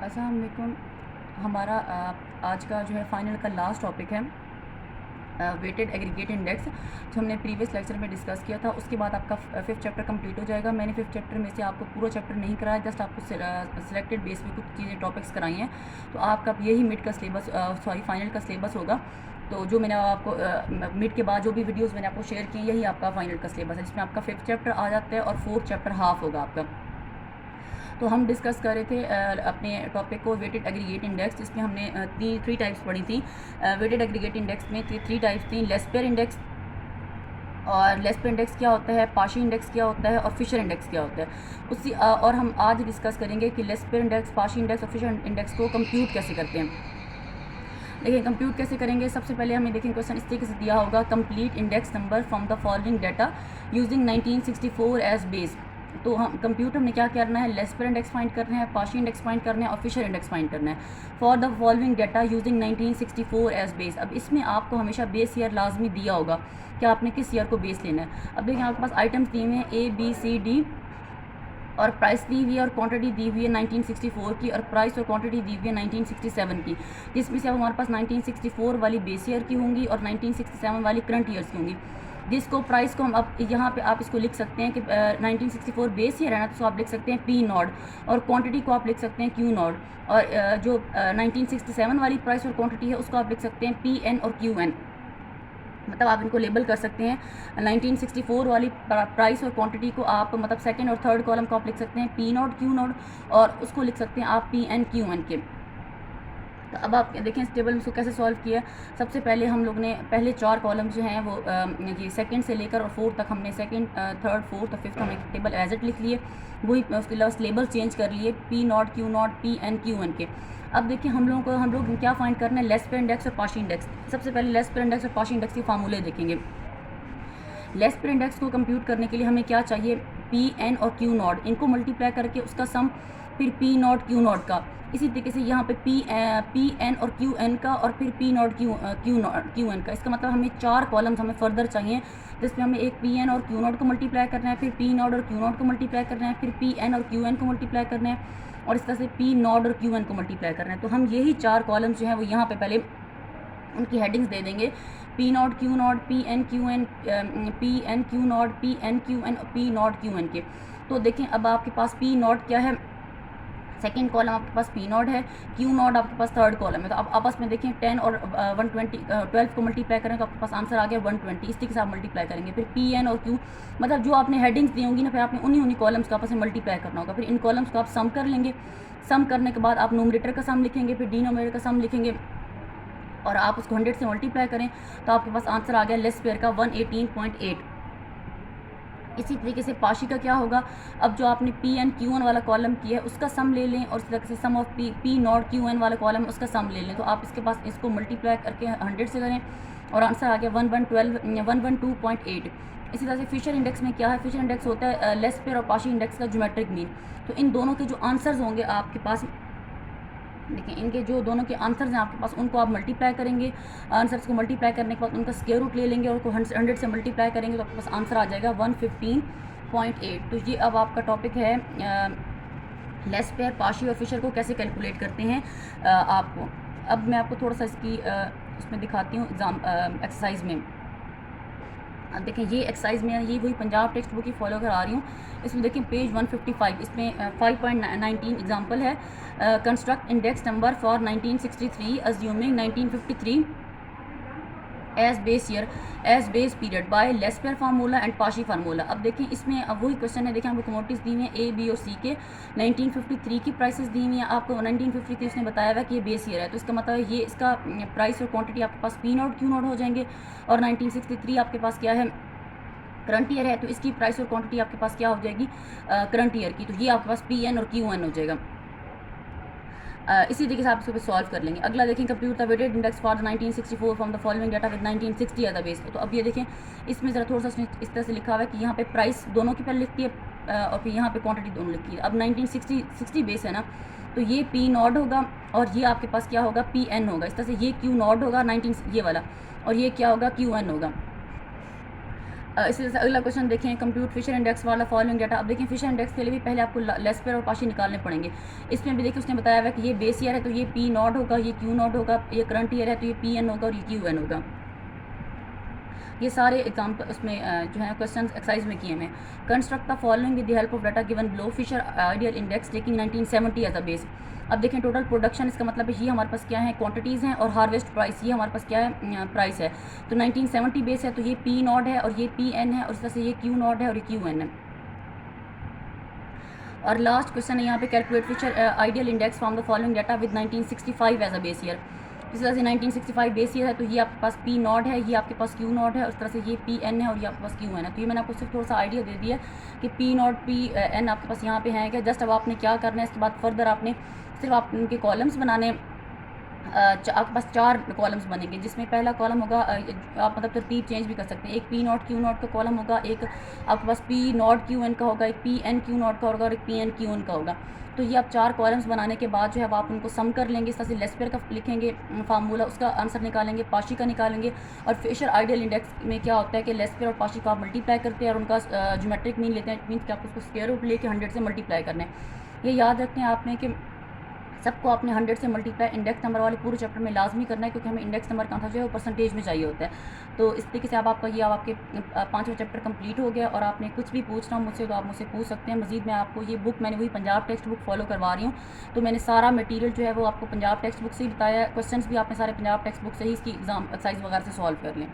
अस्सलाम वालेकुम। हमारा आज का जो है फ़ाइनल का लास्ट टॉपिक है वेटेड एग्रीगेट इंडेक्स, जो हमने प्रीवियस लेक्चर में डिस्कस किया था। उसके बाद आपका फिफ्थ चैप्टर कंप्लीट हो जाएगा। मैंने फिफ्थ चैप्टर में से आपको पूरा चैप्टर नहीं कराया, जस्ट आपको सिलेक्टेड बेस पे कुछ चीज़ें टॉपिक्स कराई हैं। तो आपका यही मिड का सिलेबस फाइनल का सिलेबस होगा। तो जो मैंने आपको मिड के बाद जो भी वीडियोज़ मैंने आपको शेयर किए, यही आपका फाइनल का सिलेबस है, जिसमें आपका फिफ्थ चैप्टर आ जाता है और फोर्थ चैप्टर हाफ होगा आपका। तो हम डिस्कस कर रहे थे अपने टॉपिक को वेटेड एग्रीगेट इंडेक्स, जिसमें हमने थ्री टाइप्स पढ़ी थी। वेटेड एग्रीगेट इंडेक्स में थ्री टाइप्स थी, लेस्पेयर इंडेक्स, और लेस्पेयर इंडेक्स क्या होता है, पाशी इंडेक्स क्या होता है, और फिशर इंडेक्स क्या होता है। और हम आज डिस्कस करेंगे कि लेस्पेयर इंडेक्स, पाशी इंडेक्स और फिशर इंडेक्स को कंप्यूट कैसे करते हैं। देखिए कंप्यूट कैसे करेंगे। सबसे पहले हमें देखें क्वेश्चन इस तरीके से दिया होगा, complete index number from the following data using 1964 as base. तो हम कंप्यूटर में क्या करना है, लेस्पेयर इंडेक्स फाइंड करना है, पाशी इंडेक्स फाइंड करना है और फिशर इंडेक्स फाइंड करना है for the following data using 1964 as base. अब इसमें आपको हमेशा बेस ईयर लाजमी दिया होगा कि आपने किस ईयर को बेस लेना है। अब देखिए आपके पास आइटम्स दिए हुए हैं ABCD, और प्राइस दी हुई है और क्वांटिटी दी हुई है 1964 की, और प्राइस और क्वांटिटी दी हुई है 1967 की, जिसमें से अब हमारे पास 1964 वाली बेस ईयर की होंगी और 1967 वाली करंट ईयर्स की होंगी। जिसको प्राइस को हम अब यहाँ पे आप इसको लिख सकते हैं कि 1964 बेस ईयर है ना, तो आप लिख सकते हैं P नॉट, और क्वांटिटी को आप लिख सकते हैं Q नॉट, और जो 1967 वाली प्राइस और क्वांटिटी है उसको आप लिख सकते हैं PN और QN। मतलब आप इनको लेबल कर सकते हैं। 1964 वाली प्राइस और क्वांटिटी को आप मतलब सेकंड और थर्ड कॉलम को आप लिख सकते हैं P नॉट Q नॉट, और उसको लिख सकते हैं आप PN QN के। तो अब आप देखें इस टेबल में इसको कैसे सॉल्व किया। सबसे पहले हम लोग ने पहले चार कॉलम जो हैं वो ये सेकंड से लेकर और फोर्थ तक हमने सेकंड, थर्ड, फोर्थ और फिफ्थ हमने टेबल एज इट लिख लिए। वही उसके अलावा लेबल चेंज कर लिए, P not Q not PN QN के। अब देखिए हम लोग क्या फाइंड करना है, लेस्पेयर इंडेक्स और पाशी इंडेक्स। सबसे पहले लेस्पेयर इंडेक्स और पाशी इंडेक्स के फार्मूले देखेंगे। लेस्पेयर इंडेक्स को कंप्यूट करने के लिए हमें क्या चाहिए, PN और Q नॉट, इनको मल्टीप्लाई करके उसका सम, फिर P नॉट Q नॉट का। इसी तरीके से यहाँ पे PN और QN का, और फिर P नॉट QN का। इसका मतलब हमें चार कॉलम्स हमें फर्दर चाहिए, जिसमें हमें एक PN और Q नॉट को मल्टीप्लाई करना है, फिर P नॉट और Q नॉट को मल्टीप्लाई करना है, फिर PN और QN को मल्टीप्लाई करना है, और इस तरह से P नॉट और QN को मल्टीप्लाई करना है। तो हम यही चार कॉलम्स जो हैं वो यहाँ पे पहले उनकी हेडिंग्स दे देंगे, P not Q not PN QN, PN Q not PN QN और P नॉट QN के। तो देखें अब आपके पास P नॉट क्या है, सेकेंड कॉलम आपके पास P नॉट है, Q नॉट आपके पास थर्ड कॉलम है। तो अब आपस में देखें 10 और 12 को मल्टीप्लाई करें तो आपके पास आंसर आ गया 120। इस तरीके से आप मल्टीप्लाई करेंगे। फिर PN और Q, मतलब जो आपने हेडिंग्स दी होंगी ना, फिर आपने उन्हीं कॉलम्स का आपस में मल्टीप्लाई करना होगा। फिर इन कॉलम्स को आप सम कर लेंगे। सम करने के बाद आप नोमिनेटर का सम लिखेंगे, फिर डिनोमिनेटर का सम लिखेंगे, और आप उसको 100 से मल्टीप्लाई करें तो आपके पास आंसर आ गया लेस्पेयर का 118.8। इसी तरीके से पाशी का क्या होगा, अब जो आपने PN QN वाला कॉलम किया है उसका सम ले लें, और इसी तरह से सम ऑफ P नॉट QN वाला कॉलम उसका सम ले लें। तो आप इसके पास इसको मल्टीप्लाई करके 100 से करें और आंसर आ गया 112.8। इसी तरह से फिशर इंडेक्स में क्या है, फिशर इंडेक्स होता है लेस्पेयर और पाशी इंडेक्स का ज्योमेट्रिक मीन। तो इन दोनों के जो आंसर्स होंगे आपके पास, देखिए इनके जो दोनों के आंसर्स हैं आपके पास, उनको आप मल्टीप्लाई करेंगे। आंसर्स को मल्टीप्लाई करने के बाद उनका स्क्वायर रूट ले लेंगे और उसको 100 से मल्टीप्लाई करेंगे तो आपके पास आंसर आ जाएगा 115.8। तो ये अब आपका टॉपिक है लेस्पेयर, पाशी और फिशर को कैसे कैलकुलेट करते हैं आपको। अब मैं आपको थोड़ा सा इसकी इसमें दिखाती हूँ एक्सरसाइज में। अब देखें ये एक्सरसाइज में ये वही पंजाब टेक्स्ट बुक की फॉलो करा रही हूँ। इसमें देखें पेज 155, इसमें 5.19 एग्जांपल है। Construct index number for 1963 assuming 1953 as base year as base period by Laspeyres formula and Paasche formula. अब देखें इसमें अब वही क्वेश्चन है। देखें आपको कमोडिटीज़ दी हुई हैं A, B और C के। 1953 की प्राइसेस दी हुई हैं आपको। 1953 उसने बताया हुआ कि ये बेस ईयर है, तो इसका मतलब ये इसका प्राइस और क्वांटिटी आपके पास P नॉट Q नॉट हो जाएंगे। और 1963 आपके पास क्या है, करंट ईयर है, तो इसकी प्राइस और क्वांटिटी आपके पास क्या हो जाएगी, करंट ईयर की। तो ये आपके पास PN और QN हो जाएगा। इसी तरीके से आप इसको सॉल्व कर लेंगे। अगला देखें, compute the weighted index for 1964 from the following data with 1960 as the base. तो अब ये देखें इसमें ज़रा थोड़ा सा इस तरह से लिखा हुआ है कि यहाँ पे प्राइस दोनों की पहले लिखती है और फिर यहाँ पे क्वांटिटी दोनों लिखती है। अब 1960 बेस है ना, तो ये P नॉट होगा और ये आपके पास क्या होगा, PN होगा। इस तरह से ये Q नॉट होगा 19 ये वाला, और ये क्या होगा, QN होगा। इसी तरह से अगला क्वेश्चन देखें, कंप्यूट फिशर इंडेक्स वाला फॉलोइंग डाटा। अब देखिए फिशर इंडेक्स के लिए भी पहले आपको लेस पेयर और पाशी निकालने पड़ेंगे। इसमें भी देखिए उसने बताया हुआ कि ये बेस ईयर है तो ये पी नॉट होगा, ये क्यू नॉट होगा, ये करंट ईयर है तो ये पी एन होगा और ये क्यू एन होगा। ये सारे एग्जाम्पल उसमें जो है क्वेश्चन एक्सरसाइज में किए हुए हैं। Construct the following with the help of data given below, Fisher ideal index taking 1970 as a base. अब देखें टोटल प्रोडक्शन, इसका मतलब है ये हमारे पास क्या है, क्वांटिटीज़ हैं, और हार्वेस्ट प्राइस ये हमारे पास क्या है, प्राइस है। तो 1970 बेस है तो ये पी नॉट है और ये पी एन है, और इस तरह से ये क्यू नॉट है और ये क्यू एन है। और लास्ट क्वेश्चन है यहाँ पे, calculate Fisher ideal index from the following data with 1965 as a base year. इस तरह से 1965 बेस ईयर है तो ये आपके पास पी नॉट है, ये आपके पास क्यू नॉट है, उस तरह से ये पी एन है और ये आपके पास क्यू एन है। तो ये मैंने आपको सिर्फ थोड़ा सा आइडिया दे दिया कि पी नॉट पी एन आपके पास यहाँ पे है क्या। जस्ट अब आपने क्या करना है, इसके बाद फर्दर आपने सिर्फ आप उनके कॉलम्स बनाने, आपके पास 4 कॉलम्स बनेंगे, जिसमें पहला कॉलम होगा, आप मतलब तरतीब चेंज भी कर सकते हैं, एक पी नॉट क्यू नॉट का कॉलम होगा, एक आपके पास पी नॉट क्यू एन का होगा, एक पी एन क्यू नॉट का होगा और एक पी एन क्यू एन का होगा। तो ये आप 4 कॉलम्स बनाने के बाद जो है आप उनको सम कर लेंगे। इस तरह से लेस पेयर का लिखेंगे फार्मूला, उसका आंसर निकालेंगे, पाशी का निकालेंगे। और फिशर आइडियल इंडेक्स में क्या होता है कि लेस पेयर और पाशी को आप मल्टीप्लाई करते हैं और उनका ज्योमेट्रिक मीन लेते हैं। मीन्स कि आप उसको स्क्वायर रूट लेके 100 से मल्टीप्लाई करना है। ये याद रखते हैं आपने कि सबको आपने 100 से मल्टीप्लाई इंडेक्स नंबर वाले पूरे चैप्टर में लाजमी करना है, क्योंकि हमें इंडेक्स नंबर कहाँ था जो है वो परसेंटेज में चाहिए होता है। तो इस तरीके से अब आपका ये आपके 5वां चैप्टर कंप्लीट हो गया। और आपने कुछ भी पूछना हो मुझसे तो आप मुझसे पूछ सकते हैं। मजीद मैं आपको ये बुक, मैंने वही पंजाब टेक्स्ट बुक फॉलो करवा रही हूँ, तो मैंने सारा मटीरियल जो है वो आपको पंजाब टेक्स्ट बुक से ही बताया है। क्वेश्चन भी आपने सारे पंजाब टेक्स्ट बुक से ही इसकी एग्जाम एक्सरसाइज वगैरह से सॉल्व कर लें।